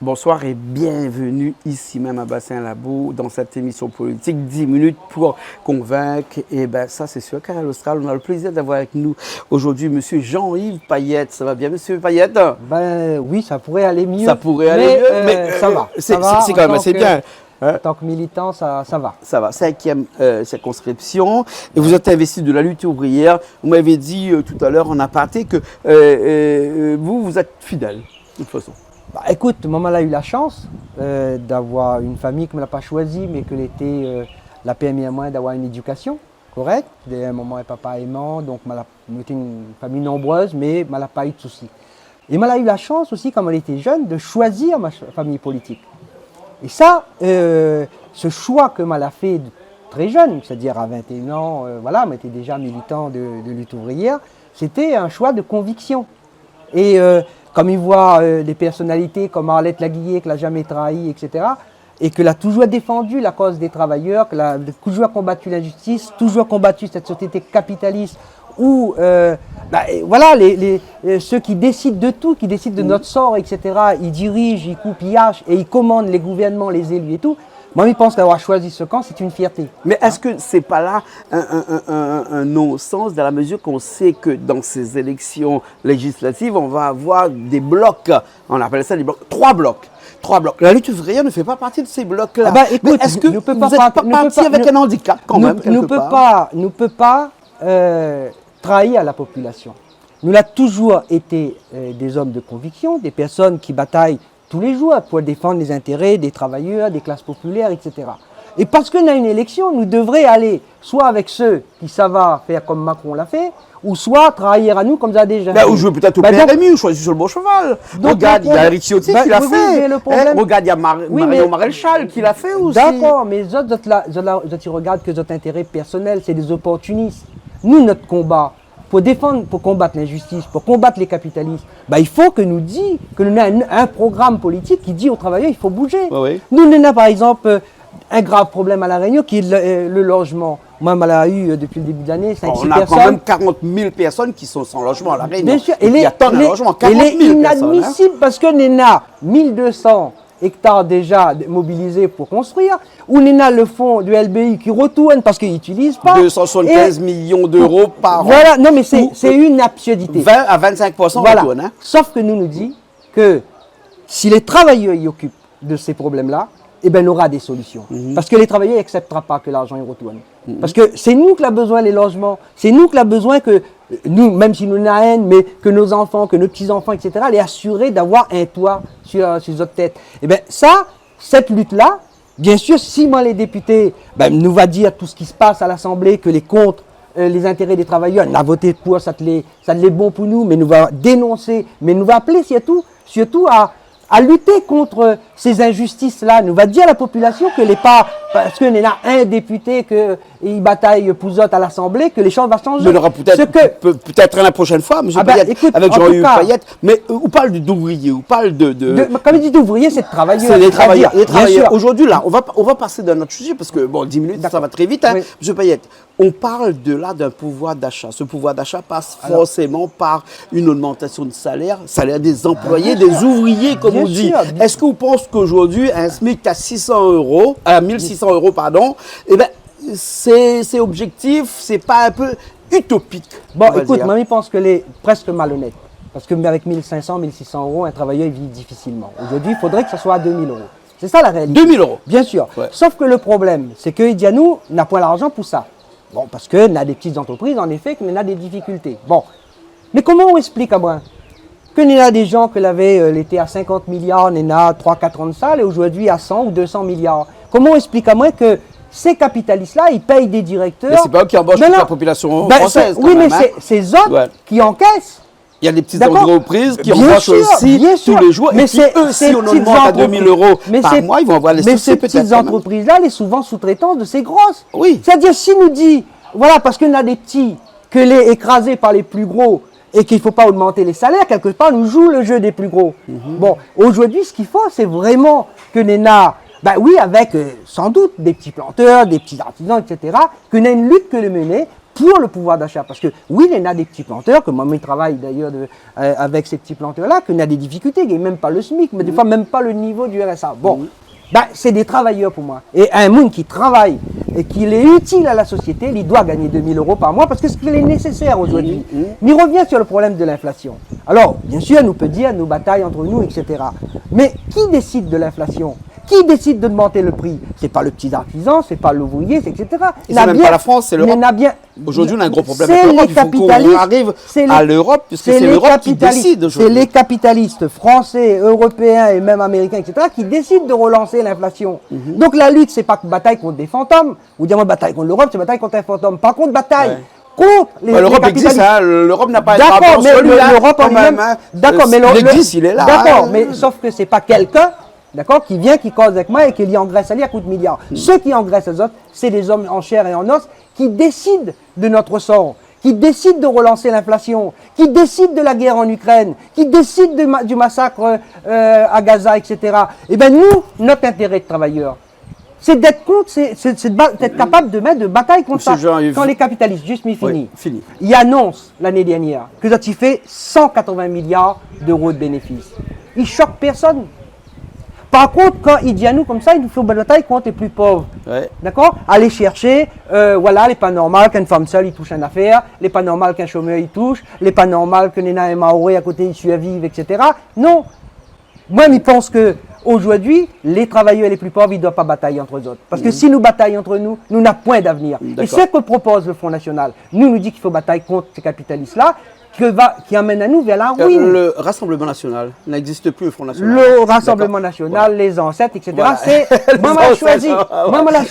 Bonsoir et bienvenue ici même à Bassin Labo dans cette émission politique 10 minutes pour convaincre. Et bien ça c'est sûr, Canal Austral, on a le plaisir d'avoir avec nous aujourd'hui monsieur Jean-Yves Payette. Ça va bien monsieur Payette? Ben oui, ça pourrait aller mieux. Ça pourrait aller mieux, mais ça va. C'est quand même assez bien. En tant que militant, ça va. Ça va, 5e circonscription. Et vous êtes investi de la lutte ouvrière. Vous m'avez dit tout à l'heure en aparté que vous êtes fidèle, de toute façon. Bah, écoute, maman a eu la chance d'avoir une famille qui ne l'a pas choisie, mais que l'était la permis à moi d'avoir une éducation correcte, des maman et papa aimants, donc elle était une famille nombreuse, mais elle n'a pas eu de soucis. Et elle a eu la chance aussi, quand elle était jeune, de choisir ma famille politique. Et ça, ce choix que elle a fait très jeune, c'est-à-dire à 21 ans, voilà, elle était déjà militant de lutte ouvrière, c'était un choix de conviction. Et comme il voit des personnalités comme Arlette Laguillet, qui l'a jamais trahi, etc., et qu'elle a toujours défendu la cause des travailleurs, qu'elle a toujours combattu l'injustice, toujours combattu cette société capitaliste où voilà, ceux qui décident de tout, qui décident de notre sort, etc., ils dirigent, ils coupent, ils hachent et ils commandent les gouvernements, les élus et tout. Moi, je pense qu'avoir choisi ce camp, c'est une fierté. Mais est-ce que c'est pas là un non-sens dans la mesure qu'on sait que dans ces élections législatives, on va avoir des blocs, on appelle ça des blocs, trois blocs. La lutte ouvrière ne fait pas partie de ces blocs-là. Ah bah, écoute, est-ce que vous n'êtes pas parti avec un handicap quand même ne peut pas trahir la population. Nous l'avons toujours été des hommes de conviction, des personnes qui bataillent tous les jours pour défendre les intérêts des travailleurs, des classes populaires, etc. Et parce qu'on a une élection, nous devrions aller soit avec ceux qui savent faire comme Macron l'a fait, ou soit trahir à nous comme ça déjà. Ou jouer peut-être au PRMI, ou choisir sur le bon cheval. Regarde, il y a Ricciotti qui l'a fait. Regarde, il y a Marion Maréchal qui l'a fait aussi. D'accord, mais les autres, ils regardent que notre intérêt personnel, c'est des opportunistes. Nous, notre combat, pour combattre l'injustice, pour combattre les capitalistes, il faut que nous disions que nous avons un programme politique qui dit aux travailleurs il faut bouger. Oui. Nous, on a par exemple un grave problème à La Réunion qui est le logement. Moi, on l'a eu depuis le début de l'année, 5-6 personnes. On a quand même 40 000 personnes qui sont sans logement à La Réunion. Bien sûr, il y a tant de logements, 40 000 personnes. Il est inadmissible parce qu'on a 1200 hectares déjà mobilisés pour construire, où on a le fonds du LBI qui retourne parce qu'ils n'utilisent pas. 275 millions d'euros par an. Voilà, non mais c'est une absurdité. 20 à 25% voilà. retourne. Hein. Sauf que nous dit que si les travailleurs y occupent de ces problèmes-là, eh ben, on aura des solutions. Parce que les travailleurs n'accepteront pas que l'argent y retourne. Parce que c'est nous qui avons besoin des logements, c'est nous qui avons besoin que nous, même si nous n'avons rien, mais que nos enfants, que nos petits-enfants, etc., les assurer d'avoir un toit sur notre tête. Eh bien ça, cette lutte-là, bien sûr, si moi les députés nous va dire tout ce qui se passe à l'Assemblée, que les contre les intérêts des travailleurs, on a voté pour, ça te l'est bon pour nous, mais nous va dénoncer, mais nous va appeler surtout à lutter contre ces injustices-là. Nous va dire à la population que les pas, parce qu'on a un député qui bataille pour eux à l'Assemblée, que les choses vont changer. Il y aura peut-être la prochaine fois, M. Payette, écoute, avec Jean-Yves Payette, mais on parle d'ouvriers, on parle comme il dit d'ouvriers, c'est de travailleurs. C'est les travailleurs. Aujourd'hui, là, on va passer d'un autre sujet, parce que, 10 minutes, ça va très vite, hein, oui. M. Payette. On parle d'un pouvoir d'achat. Ce pouvoir d'achat passe forcément par une augmentation de salaire des employés, des ouvriers, comme on dit. Est-ce que vous pensez qu'aujourd'hui, un SMIC à 1600 euros, pardon, eh ben, c'est objectif, c'est pas un peu utopique? Bon, écoute, moi, je pense que c'est presque malhonnête. Parce qu'avec 1500, 1600 euros, un travailleur vit difficilement. Aujourd'hui, il faudrait que ça soit à 2000 euros. C'est ça la réalité. 2000 euros? Bien sûr. Ouais. Sauf que le problème, c'est qu'il dit à nous, on n'a pas l'argent pour ça. Bon, parce qu'on a des petites entreprises, en effet, qu'on a des difficultés. Bon. Mais comment on explique à moi qu'on a des gens qui l'été à 50 milliards, on a 3-4 ans de ça, et aujourd'hui à 100 ou 200 milliards. Comment on explique à moi que ces capitalistes-là, ils payent des directeurs... Mais c'est pas eux qui embauchent toute la population française. Oui, mais c'est eux autres qui encaissent. Il y a des petites entreprises qui embauchent aussi tous les jours. Mais et puis eux, si on augmente à 2000 euros par mois, ils vont avoir les soucis peut-être. Mais ces petites entreprises-là, elles sont souvent sous-traitantes de ces grosses. Oui. C'est-à-dire, si nous dit, voilà, parce qu'on a des petits, que les écrasés par les plus gros, et qu'il ne faut pas augmenter les salaires, quelque part, nous jouons le jeu des plus gros. Bon, aujourd'hui, ce qu'il faut, c'est vraiment que l'ENA, oui, avec sans doute des petits planteurs, des petits artisans, etc., qu'on ait une lutte que le mener pour le pouvoir d'achat. Parce que oui, il y en a des petits planteurs, que moi, je travaille d'ailleurs avec ces petits planteurs-là, qu'il y a des difficultés, il n'y a même pas le SMIC, mais des fois même pas le niveau du RSA. Bon, c'est des travailleurs pour moi. Et un monde qui travaille et qui est utile à la société, il doit gagner 2000 € par mois parce que c'est ce qu'il est nécessaire aujourd'hui. Mais il revient sur le problème de l'inflation. Alors, bien sûr, on peut dire nos batailles entre nous, etc. Mais qui décide de l'inflation? Qui décide de monter le prix? C'est pas le petit artisan, c'est pas l'ouvrier, etc. Et c'est même pas la France, c'est l'Europe. Aujourd'hui, on a un gros problème avec l'Europe. Il faut qu'on arrive à l'Europe, puisque c'est l'Europe qui décide aujourd'hui. C'est les capitalistes français, européens et même américains, etc., qui décident de relancer l'inflation. Donc la lutte, c'est pas bataille contre des fantômes, ou dire bataille contre l'Europe, c'est bataille contre un fantôme. Par contre, bataille contre l'Europe existe, hein, l'Europe n'a pas d'accord, mais l'Europe en même, d'accord, mais l'existe, il est là. D'accord, mais sauf que c'est pas quelqu'un, d'accord, qui vient, qui cause avec moi et qui lui engraisse à lui à coups de milliards. Ceux qui engraissent les autres, c'est des hommes en chair et en os qui décident de notre sort, qui décident de relancer l'inflation, qui décident de la guerre en Ukraine, qui décident du massacre à Gaza, etc. Eh bien nous, notre intérêt de travailleurs, c'est d'être contre, c'est d'être capable de mettre de bataille contre ça. Quand les capitalistes, juste fini, ils annoncent l'année dernière que ça fait 180 milliards d'euros de bénéfices. Ils choquent personne. Par contre, quand il dit à nous comme ça, il nous fait une bataille contre les plus pauvres. Ouais. D'accord? Aller chercher, voilà, les pas normal qu'une femme seule, il touche une affaire, les pas normal qu'un chômeur, il touche, les pas normal que Nena et Maoré à côté, ils survivent, etc. Non. Moi, je pense que aujourd'hui, les travailleurs les plus pauvres, ils ne doivent pas batailler entre eux autres. Parce que si nous bataillons entre nous, nous n'avons point d'avenir. Et ce que propose le Front National, nous dit qu'il faut batailler contre ces capitalistes-là, qui amène à nous vers la ruine. Le Rassemblement National n'existe plus, le Front National. Le Rassemblement National, les ancêtres, etc. Voilà. C'est moi, je choisi. Moi, je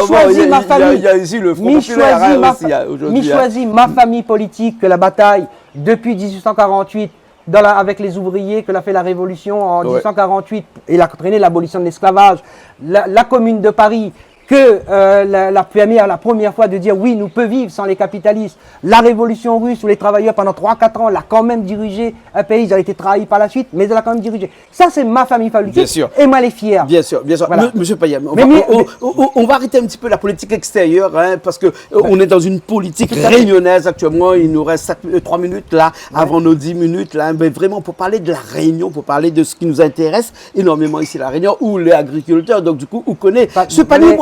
choisi. Ma famille. Il y a ici le Front Populaire aujourd'hui. Je choisis ma famille politique que la bataille depuis 1848. Avec les ouvriers, que l'a fait la Révolution en 1848 et l'a entraîné l'abolition de l'esclavage, la Commune de Paris, que la première fois de dire oui, nous peut vivre sans les capitalistes. La Révolution russe où les travailleurs pendant 3-4 ans, elle a quand même dirigé un pays, ils ont été trahis par la suite, mais elle a quand même dirigé. Ça, c'est ma famille politique et moi, elle est fière. Bien sûr, bien sûr. Voilà. Monsieur Payam, on va arrêter un petit peu la politique extérieure, hein, parce qu'on est dans une politique réunionnaise actuellement. Il nous reste 3 minutes là, avant nos 10 minutes. Là, mais vraiment, pour parler de la Réunion, pour parler de ce qui nous intéresse énormément ici, la Réunion, où les agriculteurs, donc du coup, on connaît ce panier.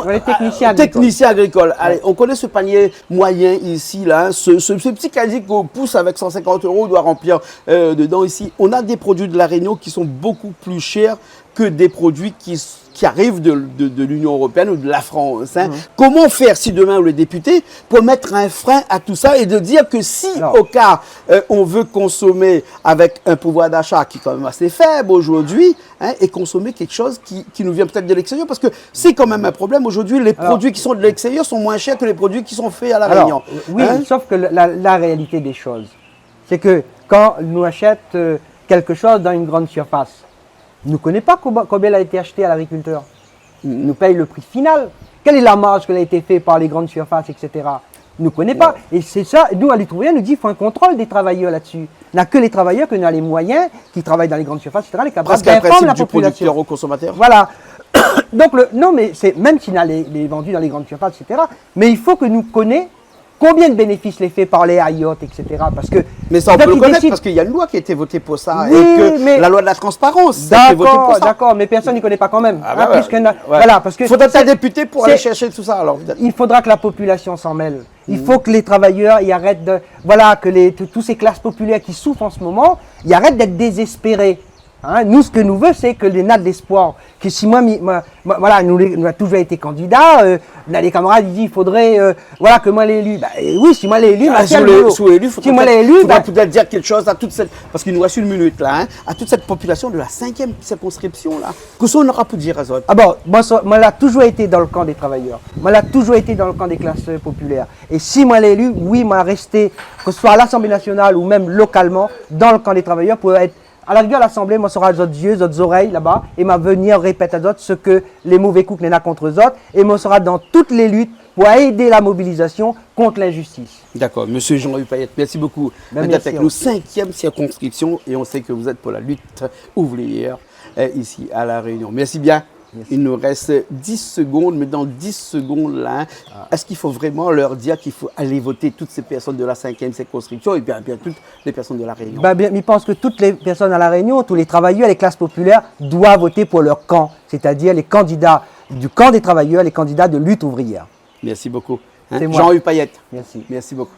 Technicien agricole. Allez, on connaît ce panier moyen ici, là, ce petit casier qu'on pousse avec 150 €, on doit remplir dedans ici. On a des produits de la Réunion qui sont beaucoup plus chers que des produits qui arrivent de l'Union européenne ou de la France. Hein. Comment faire si demain on est député pour mettre un frein à tout ça et de dire que si au cas on veut consommer avec un pouvoir d'achat qui est quand même assez faible aujourd'hui, hein, et consommer quelque chose qui nous vient peut-être de l'extérieur, parce que c'est quand même un problème aujourd'hui, les produits qui sont de l'extérieur sont moins chers que les produits qui sont faits à la Réunion. Oui, hein? Sauf que la réalité des choses, c'est que quand nous achetons quelque chose dans une grande surface, nous ne connaissons pas combien elle a été achetée à l'agriculteur. Nous paye le prix final. Quelle est la marge qui a été faite par les grandes surfaces, etc. Nous ne connaissons pas. Et c'est ça, nous, à l'Utrouvé, nous dit qu'il faut un contrôle des travailleurs là-dessus. Il n'y a que les travailleurs que nous avons les moyens, qui travaillent dans les grandes surfaces, etc. Les capables d'informer la population. Du producteur au consommateur. Voilà. Donc, non, mais c'est même s'il a les vendus dans les grandes surfaces, etc. Mais il faut que nous connaissions combien de bénéfices les fait par les IOT, etc. Parce que mais ça, on peut le connaître parce qu'il y a une loi qui a été votée pour ça, et que la loi de la transparence a été votée pour ça. D'accord, mais personne n'y connaît pas quand même. Voilà, parce que faudrait un député pour aller chercher tout ça. Alors, il faudra que la population s'en mêle. Il faut que les travailleurs y arrêtent de... Voilà, que tous ces classes populaires qui souffrent en ce moment, ils arrêtent d'être désespérés. Hein, nous, ce que nous voulons, c'est que les nattes d'espoir, que si voilà, nous avons toujours été candidats, on a des camarades, ils disent, il faudrait, voilà, que moi l'élu, oui, si moi l'élu, sous l'élu, il faudrait peut-être dire quelque chose à toute cette, parce qu'il nous reste une minute là, hein, à toute cette population de la 5e circonscription là, que ça on aura pour dire à eux. Ah bon, moi, j'ai toujours été dans le camp des travailleurs, moi, j'ai toujours été dans le camp des classes populaires, et si moi l'élu, oui, moi resté, que ce soit à l'Assemblée nationale ou même localement, dans le camp des travailleurs pour être à la rigueur, l'Assemblée, moi, sera les autres yeux, les autres oreilles là-bas, et m'a venir répéter aux autres ce que les mauvais coups n'en a contre eux autres, et moi, sera dans toutes les luttes pour aider la mobilisation contre l'injustice. D'accord. Monsieur Jean-Louis Payette, merci beaucoup d'être avec nous. 5e circonscription, et on sait que vous êtes pour la lutte ouvrière ici à La Réunion. Merci bien. Il nous reste 10 secondes, mais dans 10 secondes, là, est-ce qu'il faut vraiment leur dire qu'il faut aller voter toutes ces personnes de la 5e circonscription et bien toutes les personnes de la Réunion? Je pense que toutes les personnes à la Réunion, tous les travailleurs, les classes populaires doivent voter pour leur camp, c'est-à-dire les candidats du camp des travailleurs, les candidats de lutte ouvrière. Merci beaucoup. C'est moi. Jean-Hugues Payette. Merci. Merci beaucoup.